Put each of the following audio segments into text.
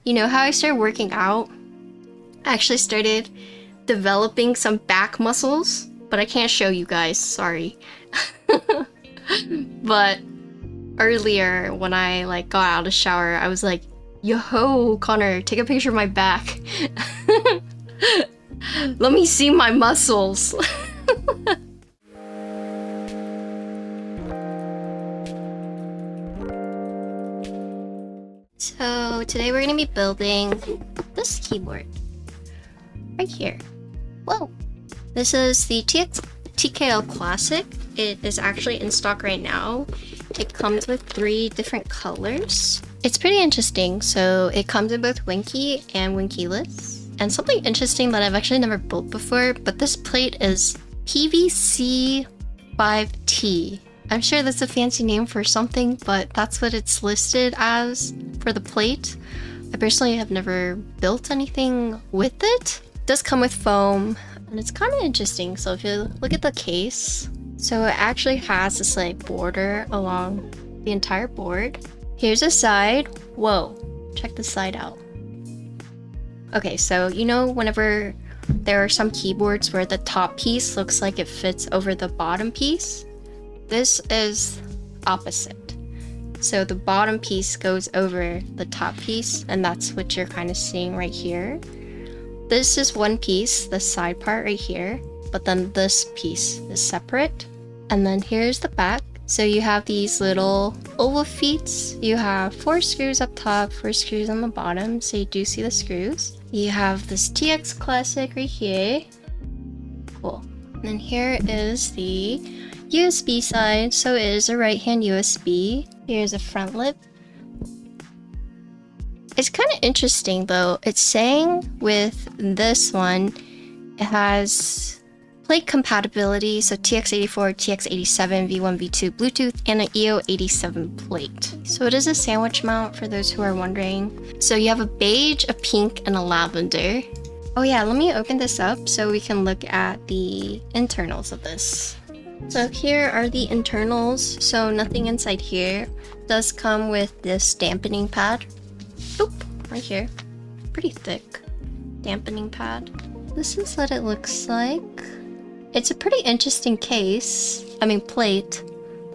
You know how I started working out? I actually started developing some back muscles, but I can't show you guys, sorry. But earlier when I like got out of the shower, I was like, yo, Connor, take a picture of my back. Let me see my muscles. So today we're gonna be building this keyboard right here. Whoa! This is the TKL Classic. It is actually in stock right now. It comes with 3 different colors. It's pretty interesting. So it comes in both winky and winky-less. And something interesting that I've actually never built before, but this plate is PVC 5T. I'm sure that's a fancy name for something, but that's what it's listed as for the plate. I personally have never built anything with it. It does come with foam, and it's kind of interesting. So if you look at the case, so it actually has this like border along the entire board. Here's a side. Whoa, check the side out. Okay, so you know whenever there are some keyboards where the top piece looks like it fits over the bottom piece? This is opposite. So the bottom piece goes over the top piece, and that's what you're kind of seeing right here. This is one piece, the side part right here, but then this piece is separate. And then here's the back. So you have these little oval feet. You have 4 screws up top, 4 screws on the bottom, so you do see the screws. You have this TX Classic right here. Cool. And then here is the USB side, so it is a right-hand USB. Here's a front lip. It's kind of interesting though. It's saying with this one, it has plate compatibility, so TX84, TX87, V1, V2, Bluetooth, and an EO87 plate. So it is a sandwich mount for those who are wondering. So you have a beige, a pink, and a lavender. Oh yeah, let me open this up so we can look at the internals of this. So here are the internals, so nothing inside here. It does come with this dampening pad. Oop, right here. Pretty thick dampening pad. This is what it looks like. It's a pretty interesting case. I mean plate,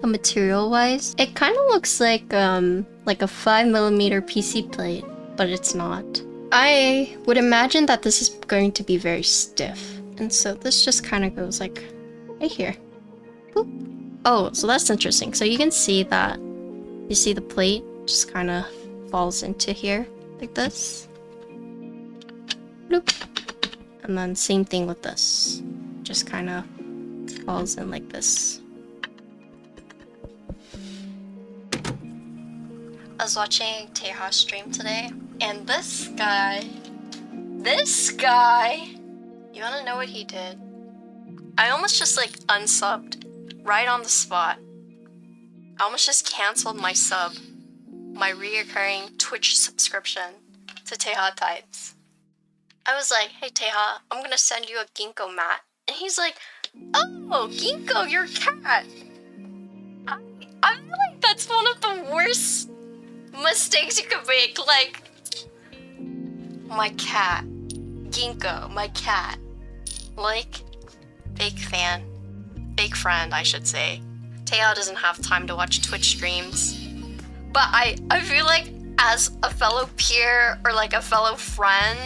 material wise. It kind of looks like a 5mm PC plate, but it's not. I would imagine that this is going to be very stiff. And so this just kind of goes like right here. Boop. Oh, so that's interesting. So you can see that, you see the plate just kind of falls into here like this. Bloop. And then same thing with this. Just kind of falls in like this. I was watching Teha's stream today, and this guy, you wanna know what he did? I almost just like unsubbed right on the spot. I almost just canceled my sub, my reoccurring Twitch subscription to Teha Types. I was like, hey Teha, I'm gonna send you a ginkgo mat. And he's like, oh, ginkgo, your cat. I feel like that's one of the worst mistakes you could make. Like, my cat, ginkgo, my cat. Like, big fan, big friend, I should say. Teha doesn't have time to watch Twitch streams, but I feel like as a fellow peer or like a fellow friend,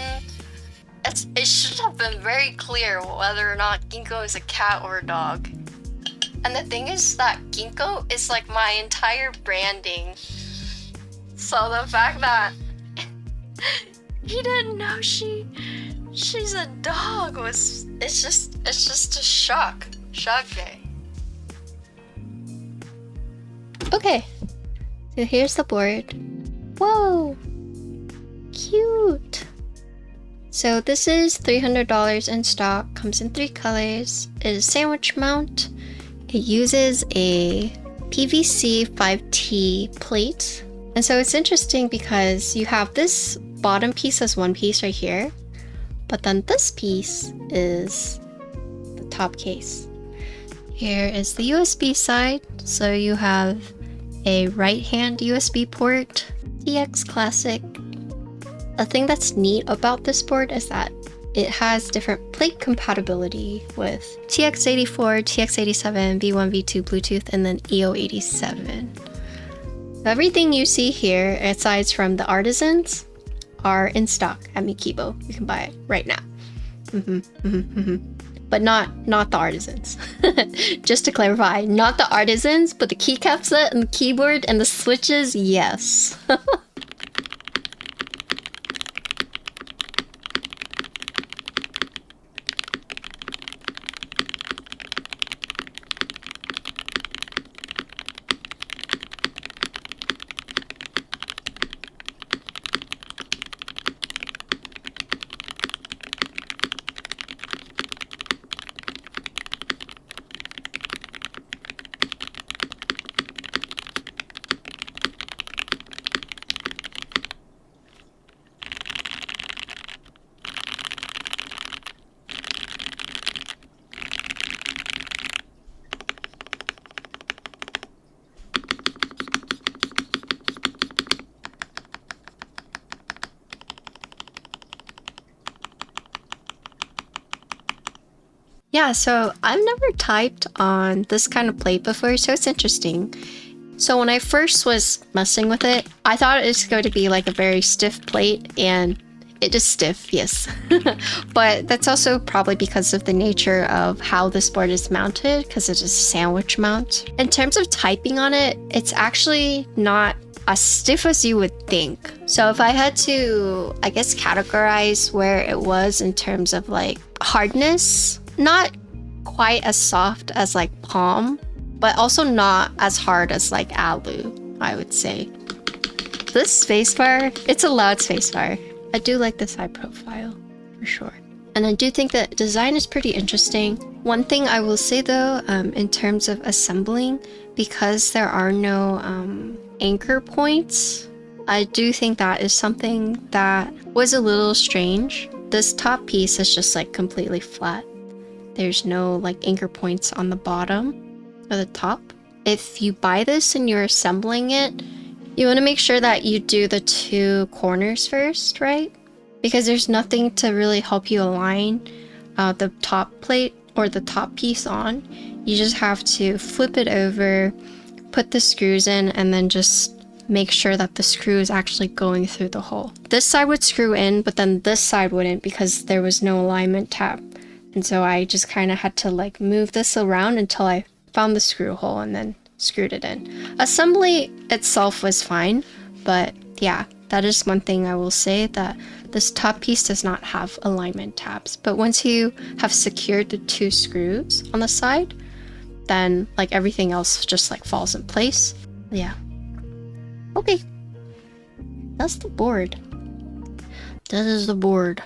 it should have been very clear whether or not ginkgo is a cat or a dog. And the thing is that ginkgo is like my entire branding. So the fact that he didn't know she's a dog it's just a shock day. Okay, so here's the board. Whoa, cute. So this is $300 in stock, comes in 3 colors. It is a sandwich mount. It uses a PVC 5T plate. And so it's interesting because you have this bottom piece as one piece right here, but then this piece is the top case. Here is the USB side. So you have a right-hand USB port, TX Classic, A thing that's neat about this board is that it has different plate compatibility with TX84, TX87, V1, V2 Bluetooth, and then EO87. Everything you see here, aside from the artisans, are in stock at Mekibo. You can buy it right now. But not the artisans. Just to clarify, not the artisans, but the keycap set and the keyboard and the switches, yes. Yeah, so I've never typed on this kind of plate before, so it's interesting. So when I first was messing with it, I thought it was going to be like a very stiff plate, and it is stiff, yes. But that's also probably because of the nature of how this board is mounted, because it is a sandwich mount. In terms of typing on it, it's actually not as stiff as you would think. So if I had to, I guess, categorize where it was in terms of like hardness, not quite as soft as like palm, but also not as hard as like alu, I would say. This spacebar, it's a loud spacebar. I do like the side profile, for sure. And I do think the design is pretty interesting. One thing I will say though, in terms of assembling, because there are no anchor points, I do think that is something that was a little strange. This top piece is just like completely flat. There's no like anchor points on the bottom or the top. If you buy this and you're assembling it, you want to make sure that you do the two corners first, right? Because there's nothing to really help you align the top plate or the top piece on. You just have to flip it over, put the screws in, and then just make sure that the screw is actually going through the hole. This side would screw in, but then this side wouldn't because there was no alignment tab. And so I just kind of had to like move this around until I found the screw hole and then screwed it in. Assembly itself was fine, but yeah, that is one thing I will say, that this top piece does not have alignment tabs. But once you have secured the two screws on the side, then like everything else just like falls in place. Yeah. Okay. That's the board. That is the board.